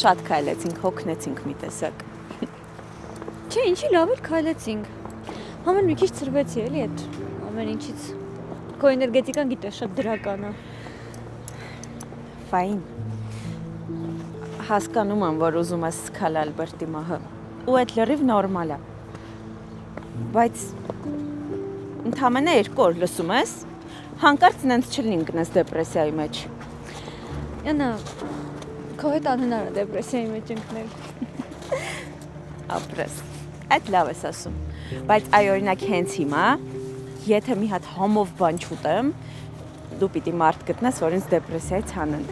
շատ քայլեցինք, հոգնեցինք մի տեսակ։ Չէ, ինչի լավ էր քայլեցինք։ Համեն մի քիչ ծրվեցի էլի այդ ամեն ինչից։ Քո էներգետիկան գիտես շատ դրական է։ Ֆայն։ Հասկանում եմ, որ ուզում ես սքալ Ալբերտի մահը։ Ու այդ լրիվ նորմալ է։ Բայց ընդամենը 2 օր լսում ես, հանկարծ նենց չլինի գնաս դեպրեսիայի մեջ։ Յանա, քո հետ անհնար է դեպրեսիայի մեջ ընկնել։ Ապրես։ Այդ լավ ես ասում։ Բայց այ օրինակ հենց հիմա, եթե մի հատ համով բան չուտեմ, դու պիտի մարդ գտնես, որ ինձ դեպրեսիայից հանեն։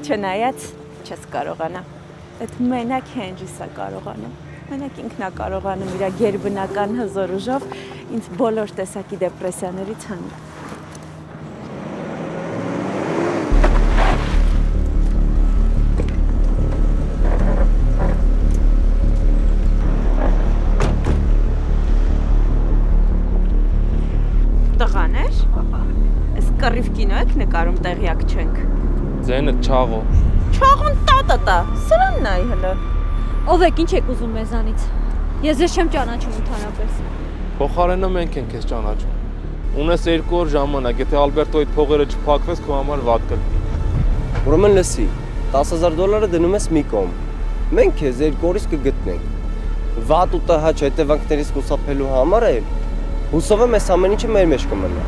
Չնայած չես կարողանա։ Այդ մենակ Հենրիս է կարողանում։ Մենակ ինքն է կարողանում իր գերբնական հզոր ուժով ինձ բոլոր տեսակի դեպրեսիաներից հանել։ Տղաներ, այս կռիվ կինո եք նկարում տեղյակ չենք։ Ձենը չաղո։ Չաղուն տատա, սրանն է հլը։ Ով եք, ինչ եք ուզում մեզանից։ Ես ձեզ չեմ ճանաչում ընդհանրապես։ Փոխարենը մենք ենք քեզ ճանաչում։ Ունես 2 օր ժամանակ, եթե Ալբերտոյի փողերը չփակվես, քո համար վատ կլինի։ Ուրեմն լսի, $10,000 դնում ես մի կողմ։ Մենք քեզ 2 օրից կգտնենք։ Վատ ու տհաճ հետևանքներից խուսափելու համար էլ հուսով եմ այս ամեն ինչը մեր մեջ կմնա։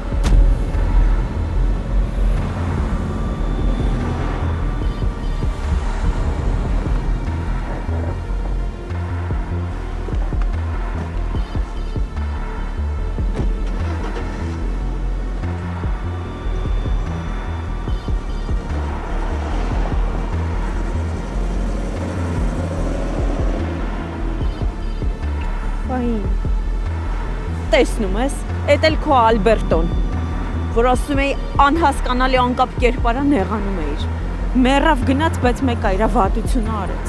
Տեսնում ես, էդ էլ քո Ալբերտոն, որ ասում էի անհասկանալի անկապ կերպարա նեղանում էիր։ Մեռավ գնաց, բայց մեկը իր վատությունը արեց։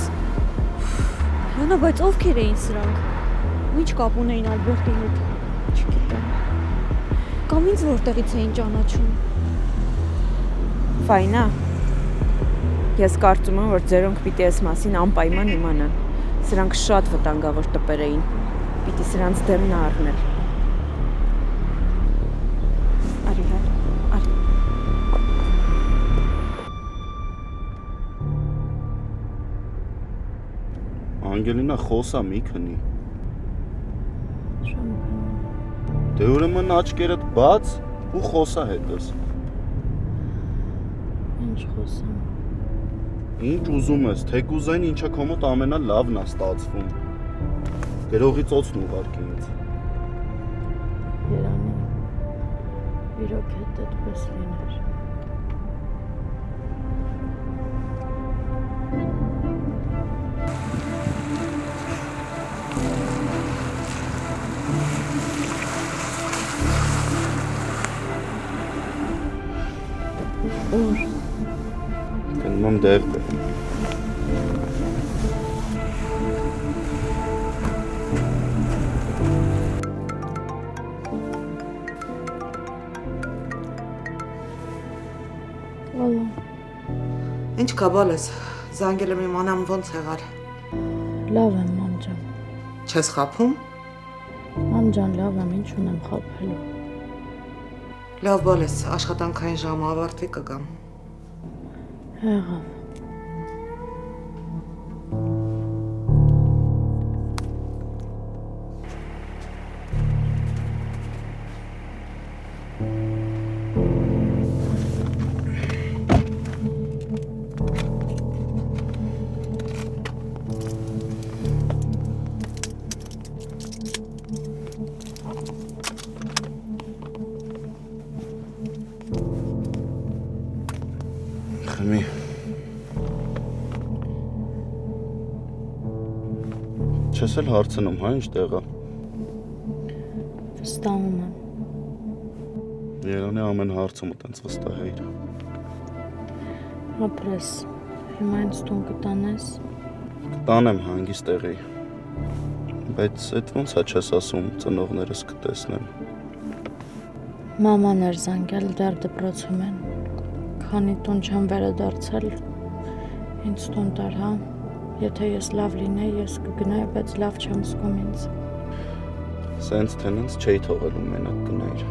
Յանա, բայց ովքեր էին սրանք։ Ու ինչ կապ ունեին Ալբերտի հետ։ Չգիտեմ։ Կամ ինձ որտեղից էին ճանաչում։ Ֆայնա։ Ես կարծում եմ, որ ձերոնք պիտի այս մասին անպայման իմանան։ Սրանք շատ վտանգավոր տպեր էին։ Պիտի սրանց դեմն առնել։ Անգելինա, խոսա մի քնի։ Դե ուրեմն աչքերդ բաց ու խոսա հետս։ Ինչ խոսամ։ Ինչ ուզում ես, թեկուզային ինչա քո մոտ ամենալավն է ստացվում։ Գրողի ծոցն ուղարկի ինձ։ Երանի, իրոք հետ այդպես լիներ։ Ուր։ Գնում եմ դեղտեղ։ Ինչ կաբալ ես, զանգել եմ իմանամ ոնց եղար։ Լավ եմ, մամ ջան։ Չես խաբում։ Մամ ջան, լավ եմ, ինչ ունեմ խաբելու։ Լավ բալ ես, աշխատանքային ժամը ավարտվի կգամ։ Եղավ։ Խմի։ Չես էլ հարցնում, հա, ինչ տեղա։ Վստահում եմ։ Երանի ամեն հարցումը տենց վստահ էիր։ Ապրես, հիմա ինձ տուն կտանես։ Կտանեմ հանգիստ տեղի։ Բայց այդ ոնց է չես ասում ծնողներս կտեսնեմ։ Մաման էր զանգել, դեռ դպրոցում են։ Քանի տուն չեմ վերադարձել, Ինձ տուն տար, հա։ Եթե ես լավ լինեի, ես կգնայի, բայց լավ չեմ զգում ինձ։ Սենց թենենց չէի թողելու մենակ գնայր։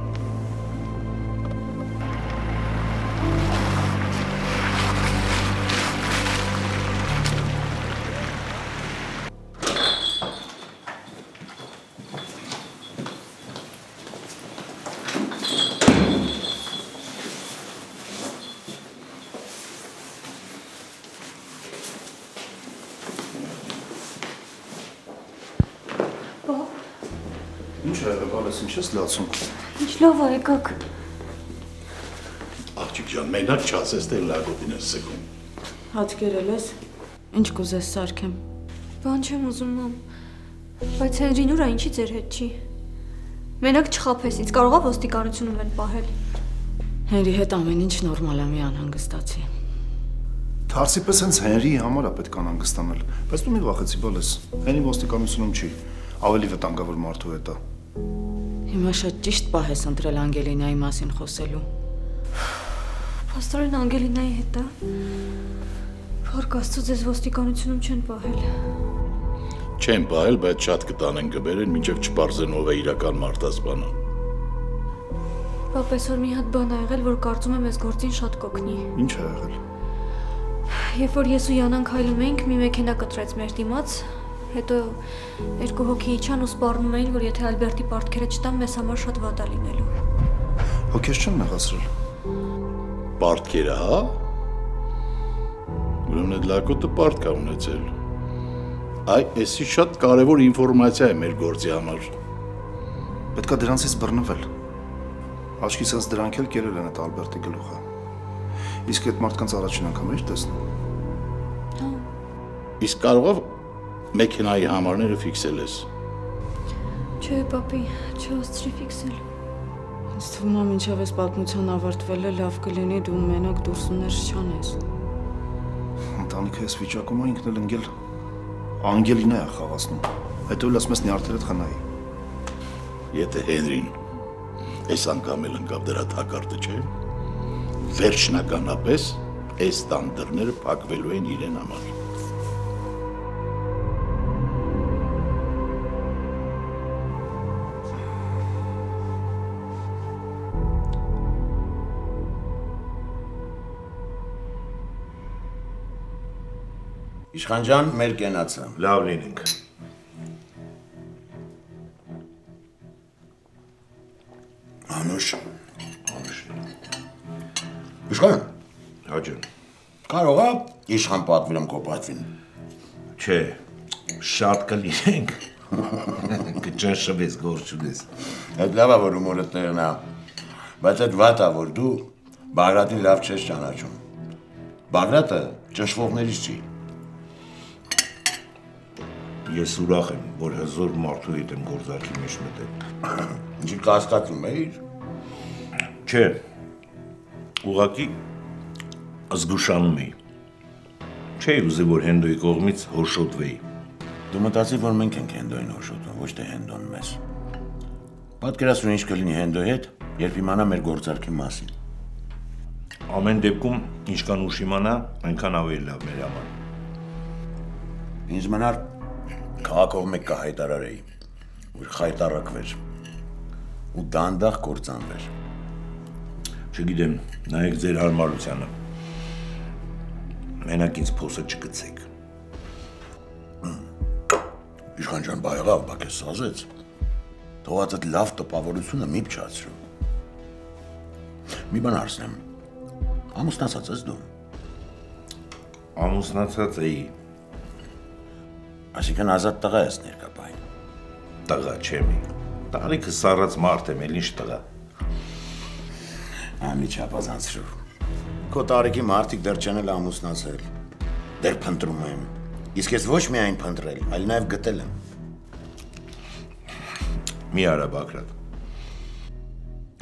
Ինչ է եղել, բալես, ինչ ես լացում։ Ինչ լավ է, եկաք։ Աղջիկ ջան, մենակ չասես, թե լագոտին ես սգում։ Հաճկերել ես։ Ինչ կուզես սարքեմ։ Բան չեմ ուզում, մամ։ Բայց Հենրին ուր է, ինչի ձեր հետ չի։ Մենակ չխաբես, ինձ կարող է ոստիկանությունում են պահել։ Հենրի հետ ամեն ինչ նորմալ է, մի անհանգստացի։ Թարսի պես հենց Հենրիի համար է պետք անհանգստանալ, բայց դու մի վախեցի, բալես։ Հենի ոստիկանությունում չի, ավելի վտանգավոր մարդու հետ է։ Հիմա շատ ճիշտ պահ ես ընտրել Անգելինայի մասին խոսելու։ Փաստորեն Անգելինայի հետ է։ Փառք Աստծո, ձեզ ոստիկանությունում չեն պահել։ Չեն պահել, բայց շատ կտանեն կբերեն, մինչև չպարզեն ով է իրական մարդասպանը։ Պապ, այսօր մի հատ բան ա եղել, որ կարծում եմ այս գործին շատ կօգնի։ Ինչ է եղել։ Երբ որ ես ու Յանան քայլում էինք, մի մեքենա կտրեց մեր դիմաց, հետո երկու հոգի իջան ու սպառնում էին, որ եթե Ալբերտի պարտքերը չտան, մեզ համար շատ վատ է լինելու։ Հոգեզ չեն նեղացրել։ Պարտքերը, հա։ Ուրեմն այդ լակոտը պարտք է ունեցել։ Այ, էսի շատ կարևոր ինֆորմացիա է մեր գործի համար։ Պետք է դրանցից բռնվել։ Աչքիս ես դրանք էլ կերել են այդ Ալբերտի գլուխը։ Իսկ այդ մարդկանց առաջին անգամ էի տեսնում։ Իսկ կարող է մեքենայի համարները ֆիքսել ես։ Չէ, պապի, չհասցրի ֆիքսել։ Ինձ թվում է մինչև այս պատմության ավարտվելը լավ կլինի դու մենակ դուրս ու ներս չանես։ Ընտանիքը այս վիճակում է ինքն էլ ընկել Անգելինա է խաղացնում։ Հետո էլ ասում ես նյարդերը խնայի։ Եթե Հենրին այս անգամ էլ ընկավ դրա թակարդը, չէ՞։ Վերջնականապես այս տան դռները փակվելու են իրեն համար։ Իշխան ջան, մեր կենացը։ Լավ լինենք։ Անուշ։ Իշխան։ Հաջան։ Կարող է իշխան պատվիրում քո պատվին։ Չէ, շատ կլինենք։ Կճնշվես, գործ չունես։ Այդ լավ է, որ ումորը տեղն է, բայց այդ վատ է, որ դու Բագրատին լավ չես ճանաչում։ Բագրատը ճնշվողներից չի։ Ես ուրախ եմ, որ հզոր մարդու հետ եմ գործարքի մեջ մտել։ Ինչի կասկածում էիր։ Չէ, ուղղակի զգուշանում էի։ Չէի ուզի, որ Հենդոյի կողմից հորշոտվեի։ Դու մտածի, որ մենք ենք Հենդոյին հորշոտում, ոչ թե Հենդոն մեզ։ Պատկերացրու ինչ կլինի Հենդոյի հետ, երբ իմանա մեր գործարքի մասին։ Ամեն դեպքում, ինչքան ուշ իմանա, այնքան ավելի լավ մեր համար։ Ինձ մնար քաղաքով մեկ կհայտարարեի, որ խայտարակվեր ու դանդաղ կործանվեր։ Չգիտեմ, նայեք ձեր հարմարությանը։ Մենակ ինձ փոսը չգցեք։ Իշխան ջան, բա եղավ, բա քեզ սազեց։ Թողած այդ լավ տպավորությունը մի փչացրու։ Մի բան հարցնեմ։ Ամուսնացած ես դու։ Ամուսնացած էի։ Այսինքն ազատ տղա ես ներկապային։ Տղա չեմ։ Տարիքը սառած մարդ եմ, էլ ինչ տղա։ Ամի չափազանցրու։ Քո տարիքի մարդիկ դեռ չեն էլ ամուսնացել։ Դեռ փնտրում եմ։ Իսկ ես ոչ միայն փնտրել, այլ նաև գտել եմ։ Մի արա Բագրատ։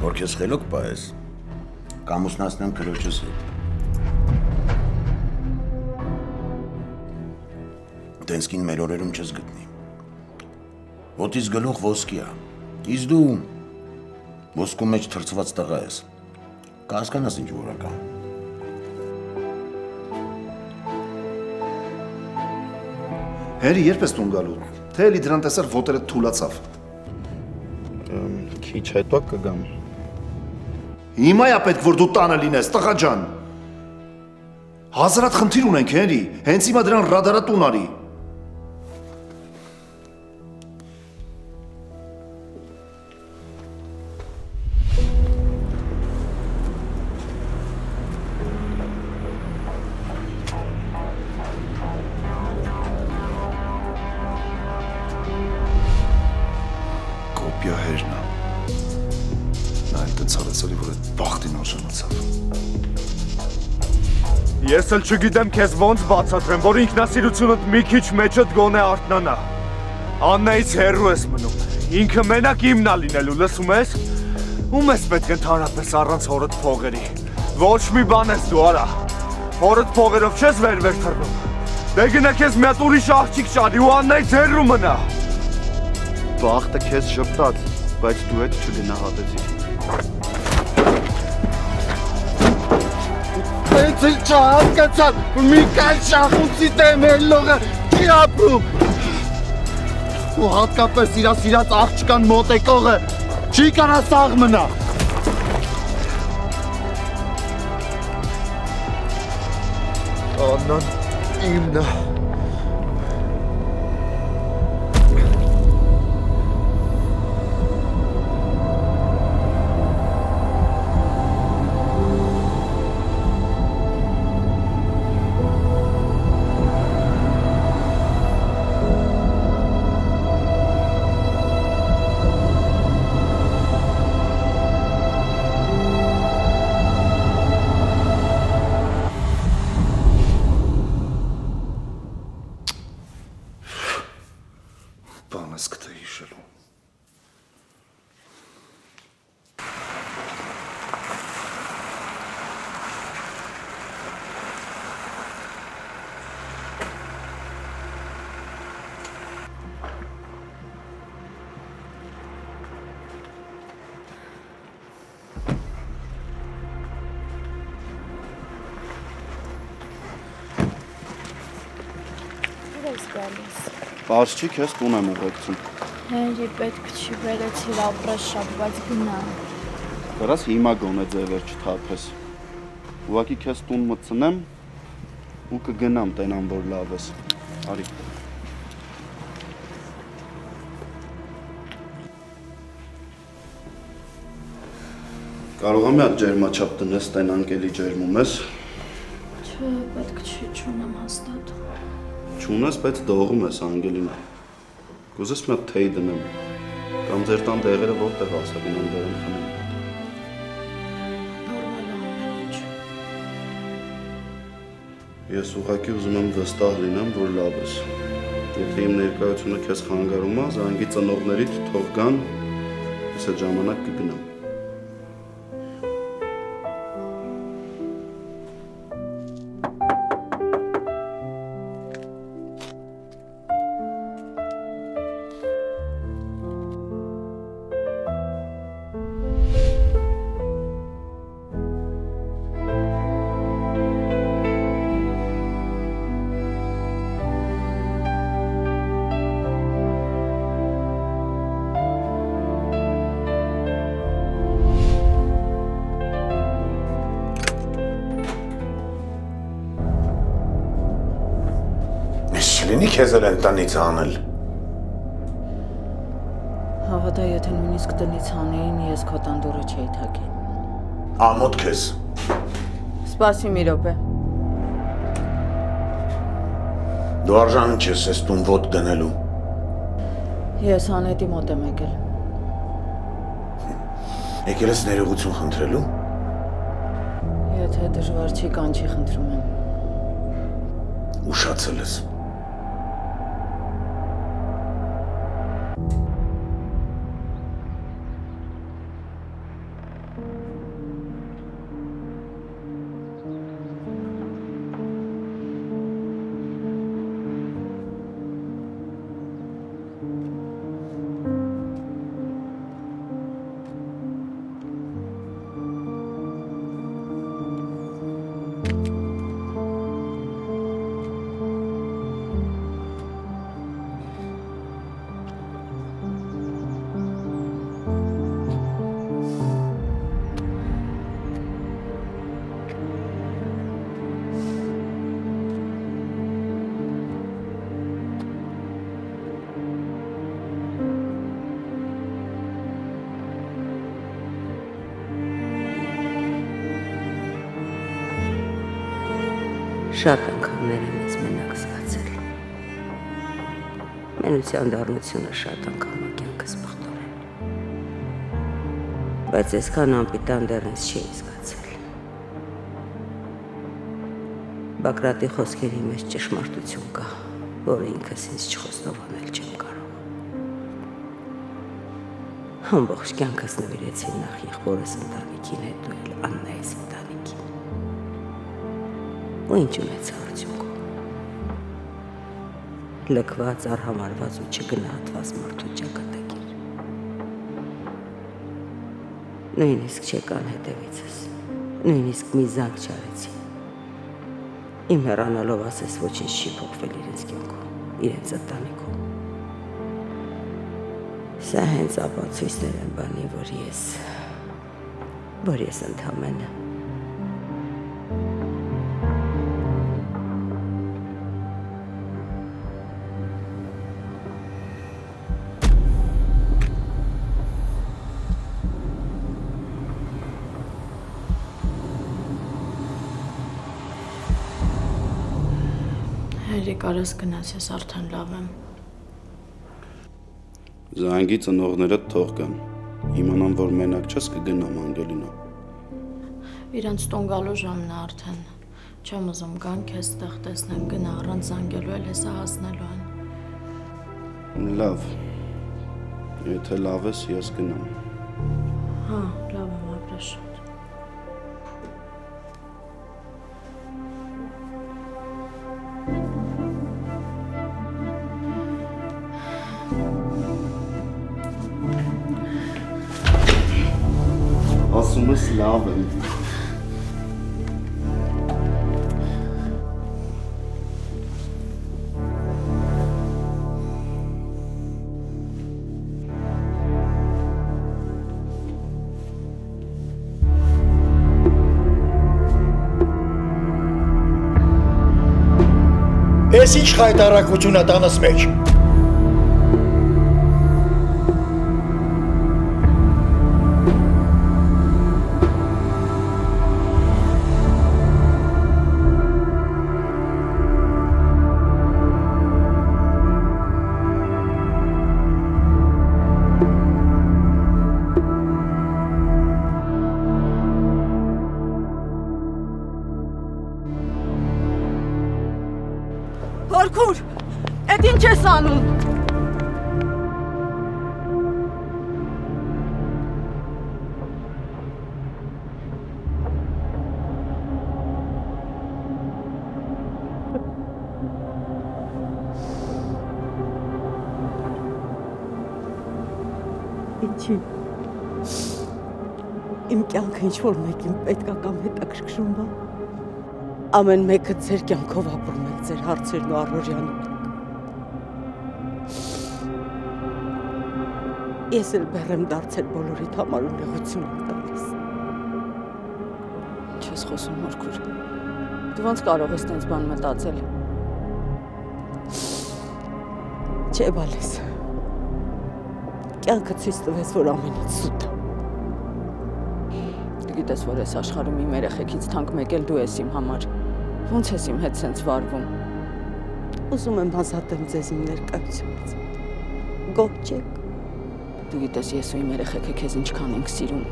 Որ քեզ խելոք պահես, կամուսնացնեմ քրոջս հետ։ Տենսկին մեր օրերում չես գտնի։ Ոտից գլուխ ոսկի է, իսկ դու ոսկու մեջ թրծված տղա ես, կհասկանաս ինչ որակա։ Հերի, երբ ես տուն գալու։ Թե էլի դրան տեսար ոտերը թուլացավ։ Քիչ հետո կգամ։ Հիմա է պետք որ դու տանը լինես, տղա ջան։ Հազարատ խնդիր ունենք, Հերի, հենց հիմա դրան ռադարա տուն արի։ Ես էլ չգիտեմ քեզ ոնց բացատրեմ, որ ինքնասիրությունդ մի քիչ մեջդ գոնե արթնանա։ Աննայից հեռու ես մնում։ Ինքը մենակ իմն ա լինելու, լսում ես։ Ում ես պետք ընդհանրապես առանց հորդ փողերի։ Ոչ մի բան ես դու արա։ Հորդ փողերով չես վեր թռնում։ Դե գնա քեզ մի հատ ուրիշ աղջիկ ճարի ու Աննայից հեռու մնա։ Բախտը քեզ շփտաց, բայց դու հետ չգնահատեցիր։ Պեցիլ չհասկացան, մի կան շախուցի տեմելողը չի ապրում։ Ու հատկապես իրա սիրած աղջկան մոտեկողը չի կարա սաղ մնա։ Աննան իմն է։ Պարզ չի քեզ տուն եմ ուղեկցում։ Հենրի պետք չի վերեցիր ապրես շապված գնա։ Կարաս հիմա գոնե ձևեր չթափես։ Ուղղակի քեզ տուն մտցնեմ ու կգնամ տենամ որ լավ ես։ Արի։ Կարող եմ այդ ջերմաչափ տնես տենանք էլի ջերմում ես։ Չէ, պետք չի, չունեմ հաստատ։ Չունես, բայց դողում ես Անգելինա։ Կուզես մի հատ թեյ դնեմ։ Կամ ձեր տան դեղերը որտեղ հասակին անդերան խմեմ։ Նորմալ է ամեն ինչ։ Ես ուղղակի ուզում եմ վստահ լինեմ, որ լավ ես։ Եթե իմ ներկայությունը քեզ խանգարում է, զանգի ծնողներիդ թող գան, ես այդ ժամանակ կգնամ։ Չլինի քեզ էլ են տնից հանել։ Հավատա, եթե նույնիսկ տնից հանեին, ես քո տան դուռը չէի թակի։ Ամոթ քեզ։ Սպասի մի րոպե։ Դու արժանի չես ես տուն ոտ դնելու։ Ես Անետի մոտ եմ եկել։ Եկել ես ներողություն խնդրելու։ Եթե դժվար չի, կանչի խնդրում եմ։ Ուշացել ես։ Շատ անգամներ եմ ես մենակ զգացել։ Մենության դառնությունը շատ անգամ է կյանքս բխտորել։ Բայց այսքան անպիտան դեռ ինձ չի զգացել։ Բակրատի խոսքերի մեջ ճշմարտություն կա, որը ինքս ինձ չխոստովանել չեմ կարող։ Ամբողջ կյանքս նվիրեցի նախ եղբորս ընտանիքին, հետո էլ Աննայիս ընտանիքին։ Ու ինչ ունեցա արդյունքում։ Լքված, արհամարված ու չգնահատված մարդու ճակատագիր։ Նույնիսկ չեկան հետևիցս, նույնիսկ մի զանգ չարեցի։ Իմ հեռանալով ասես ոչինչ չի փոխվել իրենց կյանքում, իրենց ընտանիքում։ Սա հենց ապացույցներ են բանի, որ ես ընդամենը Հերիկ արես գնաց, ես արդեն լավ եմ։ Զանգի ծնողներդ թող գան։ Իմանամ, որ մենակ չես կգնամ Անգելինա։ Իրանց տուն գալու ժամն է արդեն։ Չեմ ուզում գան քեզ տեղ տեսնեմ, գնա առանց զանգելու էլ հեսա հասնելու են։ Լավ։ Եթե լավ ես, ես գնամ։ Հա, լավ եմ ապրես։ Ասում ես լավ եմ։ Ես ինչ խայտարակություն է տանս մեջ։ Հորքուր, էդ ինչ ես անում։ Ինչի։ Իմ կյանքը ինչ-որ մեկին պետք է կամ հետաքրքրում բա։ Ամեն մեկը ձեր կյանքով ապրում եք ձեր հարցերն ու առօրյան ունեք։ Ես էլ բեռ եմ դարձել բոլորիդ համար ու նեղություն եմ տալիս։ Չես խոսում, Հորքուր։ Դու ոնց կարող ես տենց բան մտածել։ Չէ, բալես։ Կյանքը ցույց տվեց, որ ամենից սուտ է։ Դու գիտես, որ այս աշխարհում իմ երեխեքից թանկ մեկ էլ դու ես իմ համար։ Ոնց ես իմ հետ սենց վարվում։ Ուզում եմ ազատեմ ձեզ իմ ներկայությունից։ Գոհ չեք։ Դու գիտես, ես ու իմ երեխեքը քեզ ինչքան ենք սիրում։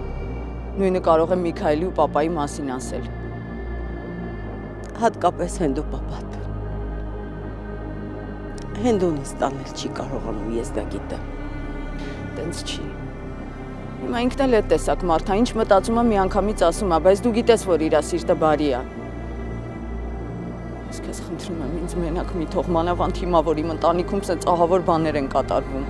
Նույնը կարող եմ Միքայելի ու պապայի մասին ասել։ Հատկապես Հենդու պապատ։ Հենդուն ինձ տանել չի կարողանում, ես դա գիտեմ։ Տենց չի։ Հիմա ինքն էլ է տեսակ մարդ, ինչ մտածում է միանգամից ասում է, բայց դու գիտես, որ իր սիրտը բարի է։ Ես քեզ խնդրում եմ, ինձ մենակ մի թող մանավանդ հիմա, որ իմ ընտանիքում սենց ահավոր բաներ են կատարվում։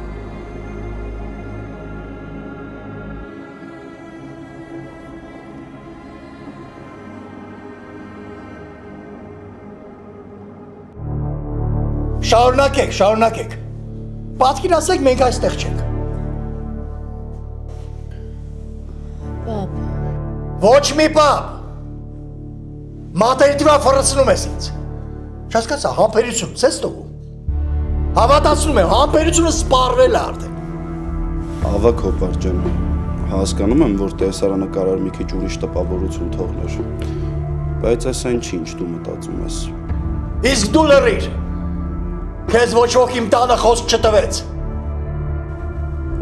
Շարունակեք։ Պատկին ասեք, մենք այստեղ չենք։ Պապ։ Ոչ մի պապ։ Մատերի դիվա ֆռցնում ես ինձ։ Չհասկացա, համբերություն, ցես տողում։ Հավատացնում եմ, համբերությունը սպառվել է արդեն։ Ավակ հոպար ջան, հասկանում եմ, որ տեսարանը կարար մի քիչ ուրիշ տպավորություն թողներ, բայց այս այն չի, ինչ դու մտածում ես։ Իսկ դու լռիր։ Քեզ ոչ ոք իմ տանը խոսք չտվեց։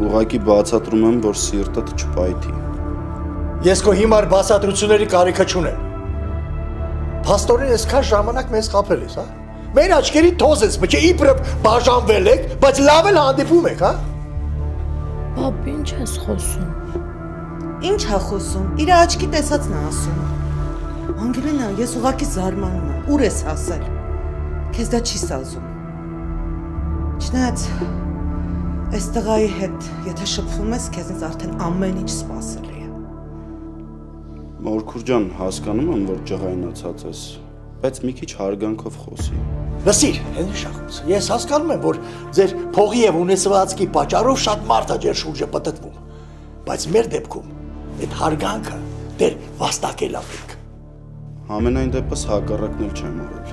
Ուղղակի բացատրում եմ, որ սիրտդ չպայթի։ Ես քո հիմար բացատրությունների կարիքը չունեմ։ Փաստորեն այսքան ժամանակ մեզ խաբել ես, հա։ Մեր աչքերի թոզ ես, բջե իբրև բաժանվել եք, բայց լավ էլ հանդիպում եք, հա։ Պապ, ինչ ես խոսում։ Ինչ է խոսում։ Իր աչքի տեսածն է ասում։ Անգելինա, ես ուղղակի զարմանում եմ։ Ուր ես հասել։ Քեզ դա չի սազում։ Չնայած այս տղայի հետ, եթե շփվում ես, քեզնից արդեն ամեն ինչ սպասելի է։ Մորքուր ջան, հասկանում եմ, որ ջղայնացած ես, բայց մի քիչ հարգանքով խոսի։ Լսիր, հենց շախոս։ Ես հասկանում եմ, որ ձեր փողի եւ ունեցվածքի պատճառով շատ մարդ է ձեր շուրջը պտտվում։ Բայց մեր դեպքում այդ հարգանքը դեր վաստակել եք։ Ամենայն դեպս հակառակն էլ չեմ արել,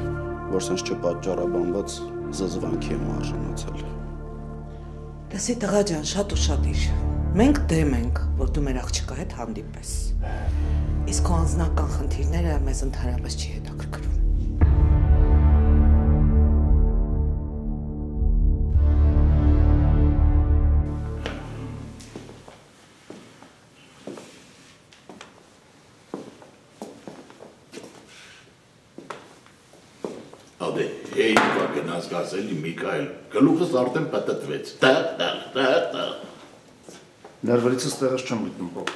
որ sense չպատճառաբանված զզվանքի եմ արժանացել։ Լսի տղա ջան, շատ ուշադիր։ Մենք դեմ ենք, որ դու մեր աղջկա հետ հանդիպես։ Իսկ քո անձնական խնդիրները մեզ ընդհանրապես չի հետաքրքրում։ Ադե, հեյ կա գնաց գասելի Միքայել, գլուխս արդեն պտտվեց, տաղ։ Ներվերիցս տեղս չեմ գտնում, պապ։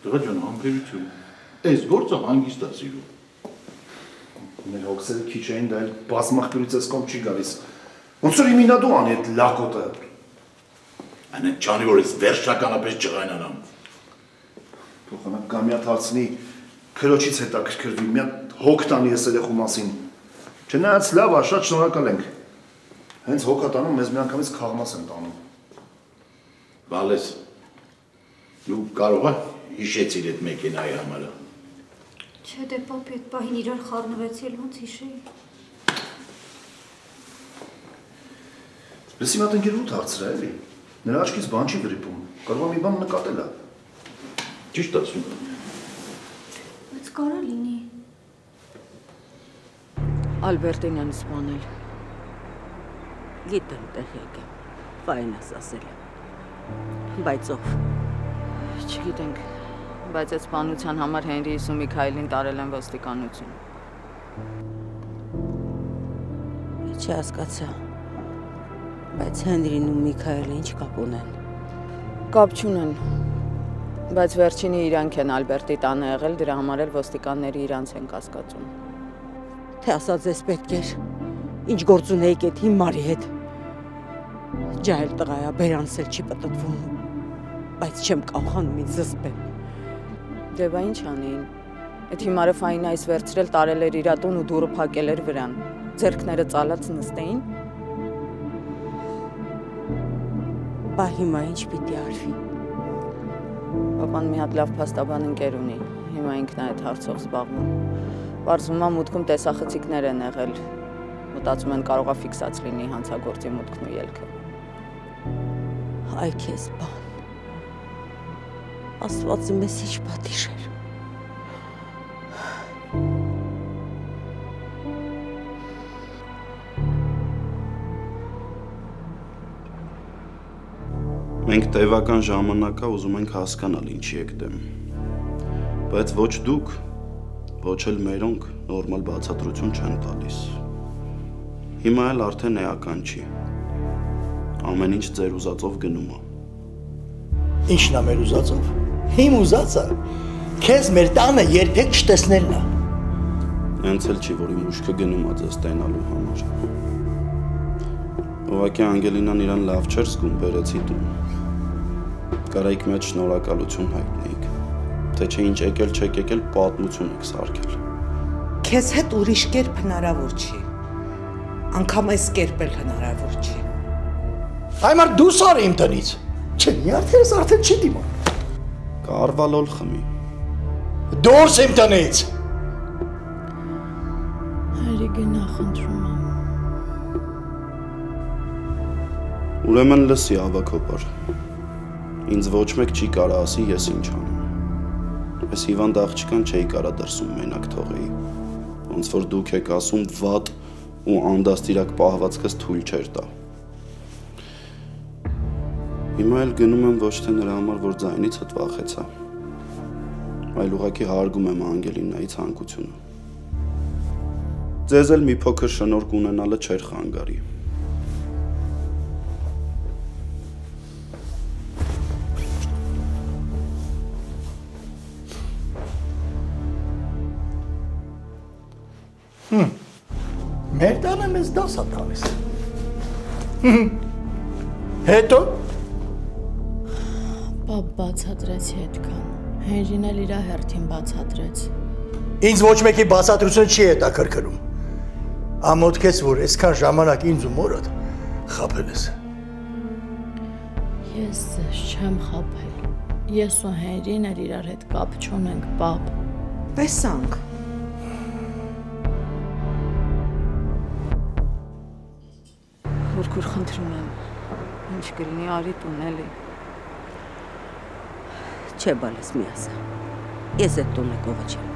Տղա ջան, համբերություն, այս գործը հանգիստ է սիրում։ Մեր հոգսերը քիչ էին, դա էլ բազմախբյուրից ես կոմ չի գալիս։ Ոնց որ իմինադու անի այդ լակոտը։ Անեն չանի, որ ես վերջականապես ջղայնանամ։ Փոխանակ գամյատ հարցնի, քրոջից հետաքրքրվի, մի հատ հոգ տանի ես երեխու մասին։ Չնայած լավ է, շատ շնորհակալ ենք։ Հենց հոգա տանում, մեզ միանգամից քաղմաս են տանում։ Բալես, դու կարող ես հիշեցիր այդ մեքենայի համարը։ Չէ, դե պապի այդ պահին իրար խառնվեցի, ոնց հիշեի։ Լսի մատ ընկերուդ հարցրա էլի։ Նրա աչքից բան չի վրիպում։ Կարող է մի բան նկատել է։ Ճիշտ ասում եմ։ Բայց կարա լինի։ Ալբերտին են սպանել։ Գիտեմ տեղյակ եմ, վայն ես ասել։ Բայց ով։ Չգիտենք, բայց այդ սպանության համար Հենրիիս ու Միքայելին տարել են ոստիկանություն։ Չհասկացա։ Բայց Հենրին ու Միքայելը ինչ կապ ունեն։ Կապ չունեն։ Բայց վերջինի իրանք են Ալբերտի տանը եղել, դրա համար էլ ոստիկանները իրանց են կասկածում։ Թե ասած ես պետք էր, ինչ գործ ունեիք այդ հիմարի հետ։ Ջահել տղայա, բերանս էլ չի պտտվում, բայց չեմ կախանում ինձ զսպել։ Դե բա ինչ անեին։ Այդ հիմարը Ֆայնայից վերցրել տարել էր իր տուն ու դուռը փակել էր վրան։ Ձեռքները ծալած նստեին։ Բա հիմա ինչ պիտի արվի։ Պապան մի հատ լավ փաստաբան ընկեր ունի, հիմա ինքն է այդ հարցով զբաղվում։ Պարզվում է մուտքում տեսախցիկներ են եղել, մտածում են կարող է ֆիքսած լինի հանցագործի մուտքն ու ելքը։ Այ քեզ բան, Աստվածի մեզ ինչ պատիժ էր։ Մենք տևական ժամանակա ուզում ենք հասկանալ ինչի եք դեմ, բայց ոչ դուք, ոչ էլ մերոնք նորմալ բացատրություն չեն տալիս։ Հիմա էլ արդեն էական չի, ամեն ինչ ձեր ուզածով գնում է։ Ինչն է մեր ուզածով։ Իմ ուզածը քեզ մեր տանը երբեք չտեսնելն է։ Հենց էլ չի, որ իմ ուշքը գնում է ձեզ տենալու համար։ Ուղղակի Անգելինան իրան լավ չէր զգում, բերեցի տուն։ Կարայիք մեծ շնորհակալություն հայտնեիք, թե չէ ինչ եկել չեք եկել պատմություն եք սարքել։ Քեզ հետ ուրիշ կերպ հնարավոր չի։ Անգամ այս կերպ էլ հնարավոր չի։ Այմար դու սար իմ տնից։ Չէ, մի արդեն արդեն չի դիմա։ Կարվալոլ խմի։ Դուրս իմ տնից։ Հայրիկին խնդրում եմ։ Ուրեմն լսի ավակոպար։ Ինձ ոչ մեկ չի կարա ասի ես ինչ անեմ։ Ես հիվանդ աղջկան չէի կարա դրսում մենակ թողեի։ ոնց որ դուք եք ասում, վատ ու անդաստիրակ պահվածքս թույլ չէր տա։ Հիմա էլ գնում եմ ոչ թե նրա համար, որ ձայնից վախեցա, այլ ուղղակի հարգում եմ Անգելինայի ցանկությունը։ Ձեզ էլ մի փոքր շնորհք ունենալը չէր խանգարի։ Մեր տանը մեզ դաս է տալիս։ Հետո Պապ բացատրեց հետքան։ Հենրին էլ իր հերթին բացատրեց։ ինձ ոչ մեկի բացատրությունը չի հետաքրքրում։ Ամոթ քեզ որ այսքան ժամանակ ինձ ու մորդ խաբել ես։ Ես ձեզ չեմ խաբել։ Ես ու Հենրին էլ իրար հետ կապ չունենք, պապ։ Տեսանք։ Հորքուր խնդրում եմ, ինչ կլինի արի տուն էլի։ Չէ բալես մի ասա, ես այդ տունը կողոչեմ։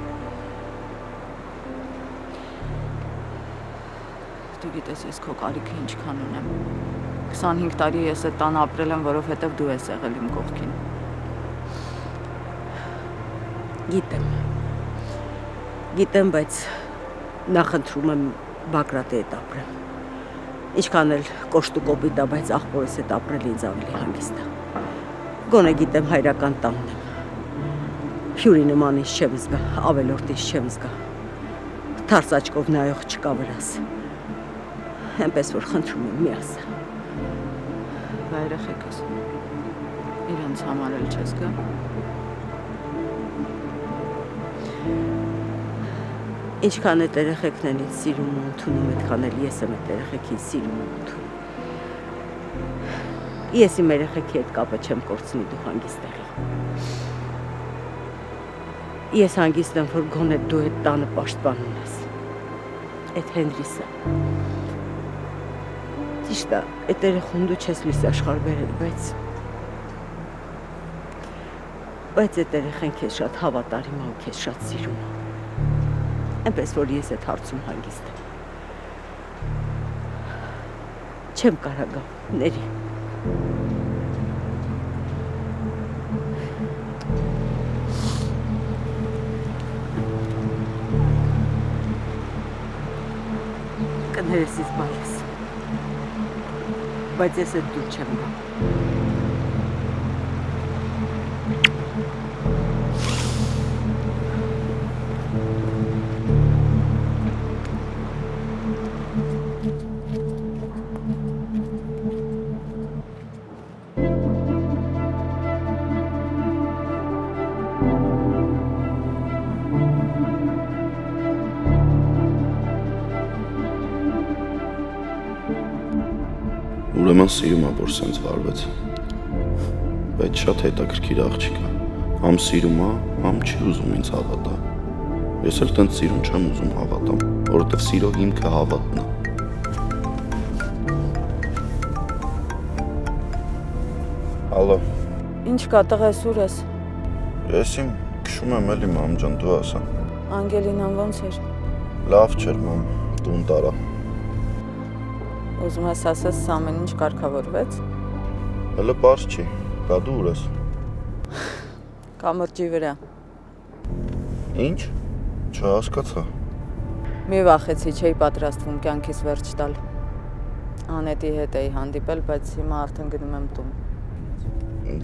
Դու գիտես ես քո կարիքը ինչքան ունեմ։ 25 տարի ես այդ տանը ապրել եմ, որովհետև դու ես եղել իմ կողքին։ Գիտեմ, բայց նախընտրում եմ Բագրատի հետ ապրեմ։ Ինչքան էլ կոշտ ու կոպիտ է, բայց աղբորս հետ ապրել ինձ ավելի հանգիստ է։ Գոնե գիտեմ հայրական տանն եմ։ Հյուրի նման ինձ չեմ զգա, ավելորդ ինձ չեմ զգա։ Թարս աչքով նայող չկա վրաս։ Էնպես որ խնդրում եմ մի ասա։ Բա երեխեքս իրենց համար էլ չես գա։ Ինչքան այդ երեխեքն են ինձ սիրում ու ընդունում, այդքան էլ ես եմ այդ երեխեքին սիրում ու ընդունում։ Ես իմ երեխեքի հետ կապը չեմ կորցնի, դու հանգիստ եղի։ Ես հանգիստ եմ, որ գոնե դու այդ տանը պաշտպանում ես։ Այդ Հենրիսը։ Ճիշտ է, այդ երեխուն դու չես լույս աշխարհ բերել, բայց այդ երեխեն քեզ շատ հավատարիմ է ու քեզ շատ սիրում է։ Էնպես որ ես այդ հարցում հանգիստ եմ։ Չեմ կարող գա, ների։ Կներես ինձ բալես, բայց ես այդ դուր չեմ գա։ Ուրեմն սիրում է, որ սենց վարվեց, բայց շատ հետաքրքիր աղջիկ է, համ սիրում է, համ չի ուզում ինձ հավատա, ես էլ տենց սիրուն չեմ ուզում հավատամ, որովհետև սիրո հիմքը հավատն է։ Հալո։ Ինչ կա, տղես, ուր ես։ Ես իմ քշում եմ էլի մամ ջան, դու ասա։ Անգելինան ոնց էր։ Լավ չէր մամ, տուն տարա։ Ուզում ես ասես ամեն ինչ կարգավորվեց։ Հələ պարզ չի, դա դու ուր ես։ Կամրջի վրա։ Ինչ։ Չհասկացա։ Մի վախեցի, չէի պատրաստվում կյանքիս վերջ տալ։ Անետի հետ էի հանդիպել, բայց հիմա արդեն գնում եմ տուն։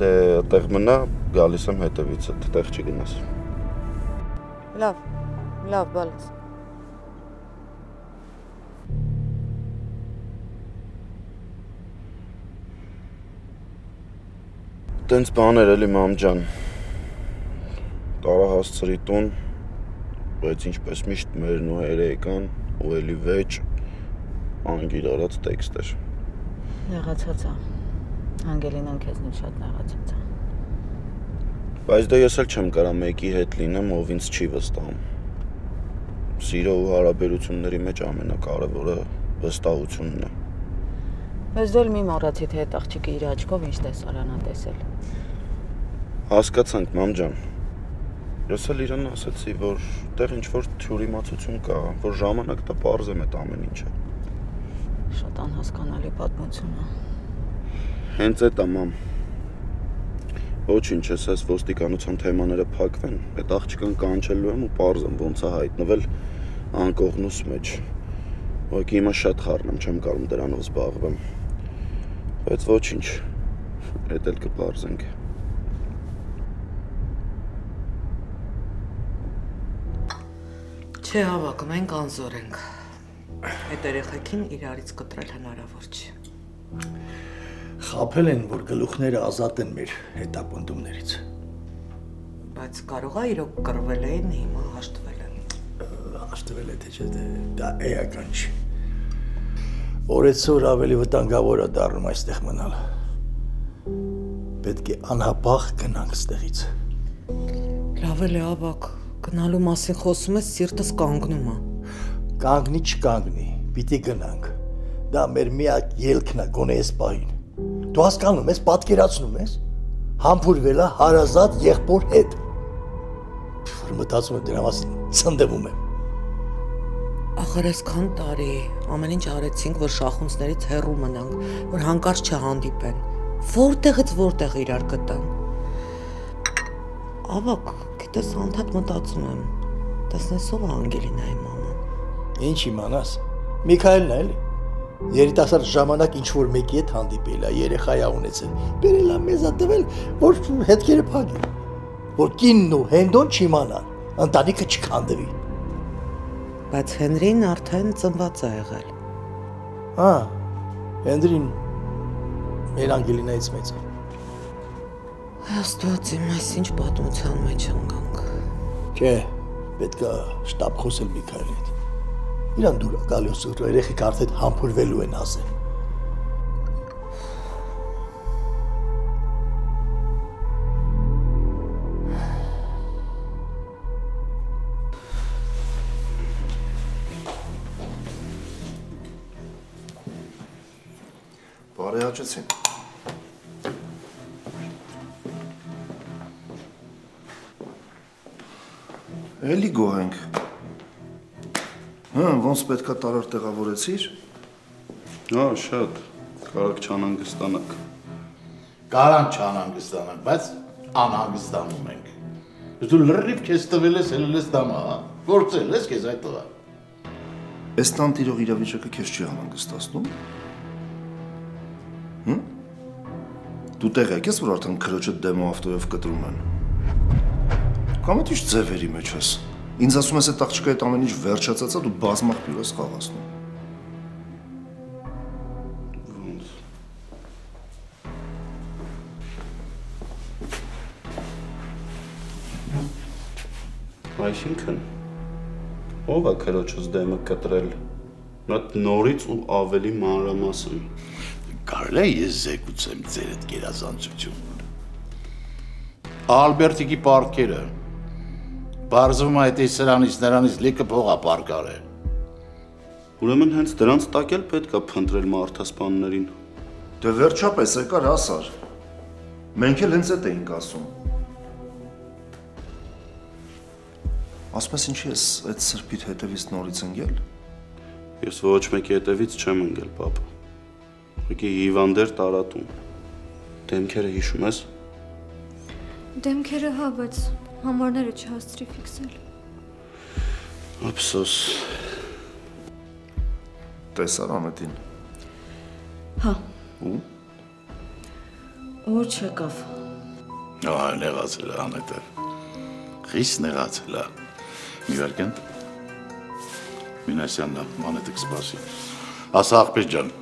Դե այդտեղ մնա, գալիս եմ հետևիցդ, տեղ չգնաս։ Լավ, բալես։ Տենց բաներ էլի մամ ջան, տարա հասցրի տուն, բայց ինչպես միշտ մերն ու երեքան ու էլի վեճ անգիր արած տեքստ էր։ Նեղացած է, Անգելինան քեզնից շատ նեղացած է։ Բայց դե ես էլ չեմ կարա մեկի հետ լինեմ, ով ինձ չի վստահում։ Սիրո ու հարաբերությունների մեջ ամենակարևորը վստահությունն է։ Բայց դու էլ մի մոռացի, թե այդ աղջիկը իր աչքով ինչ տեսարան է տեսել։ Հասկացանք, մամ ջան։ Ես էլ իրան ասացի, որ տեղ ինչ-որ թյուրիմացություն կա, որ ժամանակ տա պարզեմ այդ ամեն ինչը։ Շատ անհասկանալի պատմություն է։ Հենց այդ ամամ։ Ոչինչ, ես ոստիկանության թեմաները փակվեն, այդ աղջկան կանչելու եմ ու պարզեմ ոնց է հայտնվել անկողնուս մեջ։ Ուղղակի հիմա շատ խառն եմ, չեմ կարող դրանով զբաղվեմ։ Բայց ոչինչ, այդ էլ կպարզենք։ Չէ, ավակ, մենք անզոր ենք։ Այդ երեխեքին իրարից կտրել հնարավոր չի։ Խաբել են, որ գլուխները ազատ են մեր հետապնդումներից։ Բայց կարող է իրոք կռվել էին, հիմա հաշտվել են։ Հաշտվել է թե չէ, դա էական չի։ Օրեցօր ավելի վտանգավոր է դառնում այստեղ մնալ։ Պետք է անհապաղ գնանք ստեղից։ Լավ է, ավակ, գնալու մասին խոսում ես, սիրտս կանգնում է։ Կանգնի չկանգնի, պիտի գնանք։ Դա մեր միակ ելքն է գոնե այս պահին։ Դու հասկանում ես, պատկերացնում ես, համբուրվել է հարազատ եղբոր հետ։ Մտածում եմ դրա մասին ցնդվում եմ։ Ախր այսքան տարի ամեն ինչ արեցինք, որ շախունցներից հեռու մնանք, որ հանկարծ չհանդիպեն։ Որտեղից որտեղ իրար գտան։ Ավակ, գիտես, անդադ մտածում եմ, տեսնես ով է Անգելինայի մաման։ Ինչ իմանաս, Միքայելն է էլի։ Երիտասարդ ժամանակ ինչ-որ մեկի հետ հանդիպել է, երեխա է ունեցել, բերել է մեզ տվել, որ հետքերը փակի, որ կինն ու Հենդոն չիմանան, ընտանիքը չքանդվի։ Բայց Հենրին արդեն ծնված է եղել։ Հա, Հենրին մեր Անգելինայից մեծ է։ Աստված իմ, այսինչ պատմության մեջ ընկանք։ Չէ, պետք է շտապ խոսել Միքայելի հետ։ Իրան դուր է գալի ուսուր, երեխեք արդեն համբուրվելու են ասել։ Բարեհաճեցին։ Էլի գոհ ենք։ Հա, ոնց պետքա տարար տեղավորեցիր։ Հա, շատ։ Կարակ չանհանգստանաք։ Կարան չանհանգստանանք, բայց անհանգստանում ենք։ Դու լրիվ քեզ տվել ես, ելել ես դամա, հա։ Գործել ես քեզ այդ տղա։ Այս տան տիրող իրավիճակը քեզ չի անհանգստացնում։ Հմ։ Դու տեղ եկես, որ արդեն քրոջը դեմո ավտոյով կտրում են։ Կամ այդ ինչ ձևերի մեջ ես։ Ինձ ասում ես այդ աղջիկը այդ ամեն ինչ վերջացած է, դու բազմախտյուր ես խաղացնում։ Այսինքն ով է քրոջս դեմը կտրել։ Նա նորից ու ավելի մանրամասն։ Կարելի է ես զեկուցեմ ձեր այդ գերազանցությունը։ Ալբերտիկի պարտքերը Բարձվում է այդ սրանից նրանից լիքը փող է պարկարել։ Ուրեմն հենց դրանց տակ էլ պետք է փնտրել մարդասպաններին։ Դե վերջապես եկար հասար։ Մենք էլ հենց այդ էինք ասում։ Ասում ես ինչի ես այդ սրբիտ հետևից նորից ընկել։ Ես ոչ մեկի հետևից չեմ ընկել, պապա։ Ուղղակի հիվանդեր տարատում։ Դեմքերը հիշում ես։ Դեմքերը հա, բայց համարները չհասցրի ֆիքսել։ Ափսոս։ Տեսար Ամետին։ Հա։ Ու։ Որ չեկավ։ Ահա նեղացել է Անետը։ Խիստ նեղացել է։ Մի վարկան։ Մինասյանն Անետը կսպասի։ Ասա աղբեր ջան։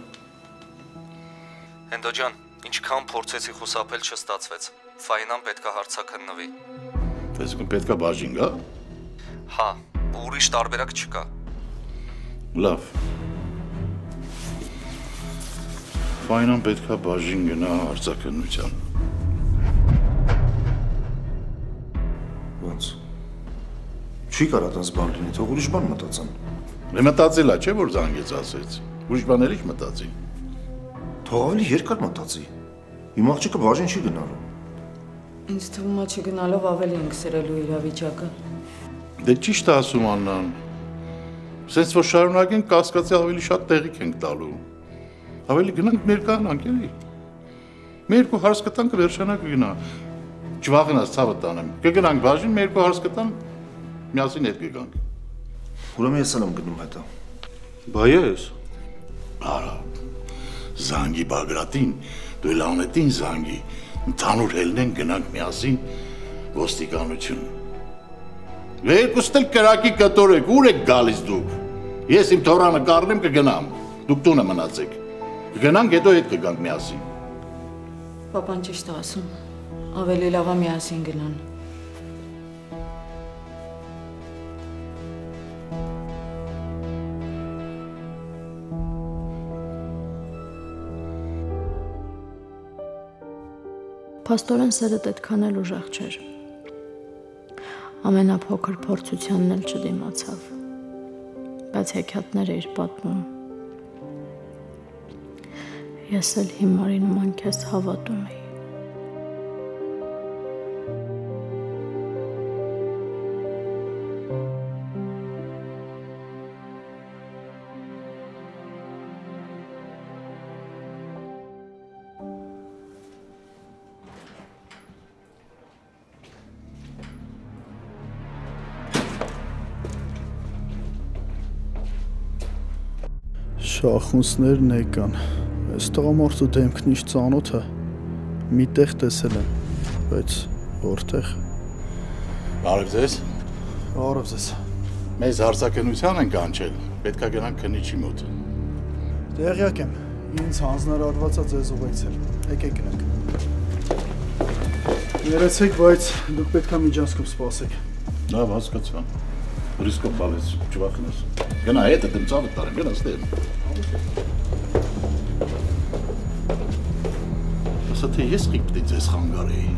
Հենդո ջան, ինչքան փորձեցի խուսափել չստացվեց։ Ֆայնան պետքա հարցաքննվի։ Այսինքն պետքա բաժին գա։ Հա, ուրիշ տարբերակ չկա։ Լավ։ Ֆայնան պետքա բաժին գնա հարցաքննության։ Ոնց։ Չի կարա տես բան լինի, թող ուրիշ բան մտածան։ Մտածել է, չէ՞ որ զանգեց ասեց։ Ուրիշ բաներ ինչ մտածի։ Թող ավելի երկար մտածի։ Իմ աղջիկը բաժին չի գնալու։ Ինձ թվում է չգնալով ավելի ենք սրելու իրավիճակը։ Դե ճիշտ ասում Աննան։ Սենց որ շարունակենք կասկածի ավելի շատ տեղիք ենք տալու։ Ավելի գնանք ներկանանք էլի։ Մեր երկու հարց կտան կվերջանա կգնա։ Չվախենաս ցավը տանեմ։ Կգնանք բաժին, մեր երկու հարց կտան միասին հետ կգանք։ Ուրեմն ես եմ գնում հետո։ Բա ես։ Արա։ Զանգի Բագրատին, դու էլ անետին զանգի։ Ընդհանուր ելնեն գնանք միասին ոստիկանություն։ Երկուստ էլ կրակի կտորեք, ուր եք գալիս դուք։ Ես իմ թորանը կառնեմ կգնամ։ Դուք տունը մնացեք։ Կգնանք հետո հետ կգանք միասին։ Պապան ճիշտ է ասում։ Ավելի լավ է միասին գնան։ Փաստորեն սերդ այդքան էլ ուժեղ չէր։ Ամենափոքր փորձությանն էլ չդիմացավ, բայց հեքիաթներ էր պատմում։ Ես էլ հիմարի նման քեզ հավատում էի։ Շախունցներն եկան, այս տղամարդու դեմքն ինչ ծանոթ է, մի տեղ տեսել եմ, բայց որտեղ։ Բարև ձեզ։ Բարև ձեզ։ Մեզ հարցակնության են կանչել, պետք է գնանք քննիչի մոտ։ Տեղյակ եմ, ինձ հանձնարարված է ձեզ ուղեկցել, եկեք գնանք։ Ներեցեք, բայց դուք պետք է միջանցքում սպասեք։ Լավ, հասկացա։ Ռիսկով բալես, չվախենաս։ Գնա հետը դեմ ծավը տարեմ, գնա ստեղ։ Ասա թե ես խիպտի ձեզ խանգարեի։